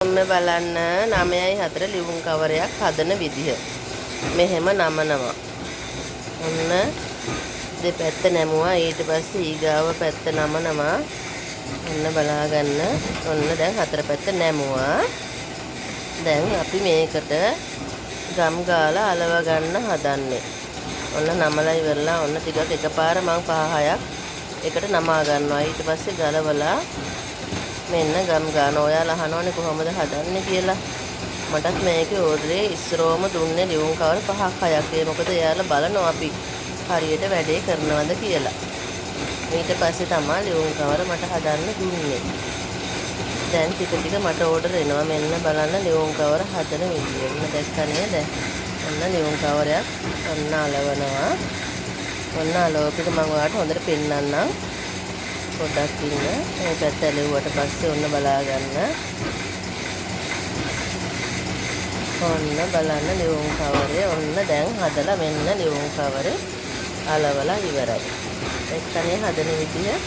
ඔන්න බලන්න 9:4 ලියුම් කවරයක් හදන විදිහ. මෙහෙම නමනවා. ඔන්න දෙපැත්ත නැමුවා. ඊට පස්සේ ඊගාව පැත්ත නමනවා. ඔන්න බලා ගන්න. ඔන්න දැන් හතර පැත්ත නැමුවා. දැන් අපි මේකට ගම් ගාලා අලව ගන්න හදන්නේ. ඔන්න නමලා ඉවරලා ඔන්න ටිකක් එකපාර මං 5-6ක් එකට නමා ගන්නවා. ඊට පස්සේ ගලවලා මෙන්න ගම් ගන්න. ඔයාලා අහනවනේ කොහොමද හදන්නේ කියලා. මටත් මේකේ ඕඩරේ ඉස්සරෝම දුන්නේ ලියුම් කවර 5-6ක්. ඒ මොකද එයාලා බලනවා අපි හරියට වැඩේ කරනවද කියලා. ඊට පස්සේ තමයි ලියුම් කවර මට හදන්න දුන්නේ. දැන් ටික ටික මට ඕඩර් එනවා. මෙන්න බලන්න ලියුම් කවර හදන විදිය. ඔන්න දැක්ක නේද? ඔන්න ලියුම් කවරයක් ඔන්න අලවනවා. ඔන්න අලවපිට මම ඔයාලට හොඳට පෙන්නන්නම්. පොඩ්ඩක් ඉන්න. මේ පැත්ත ඇලෙව්වට පස්සේ ඔන්න බලා ගන්න. ඔන්න බලන්න ලියුම් කවරේ ඔන්න දැන් හදලා මෙන්න ලියුම් කවරේ අලවලා ඉවරයි. එක්කනේ හදන විදිය.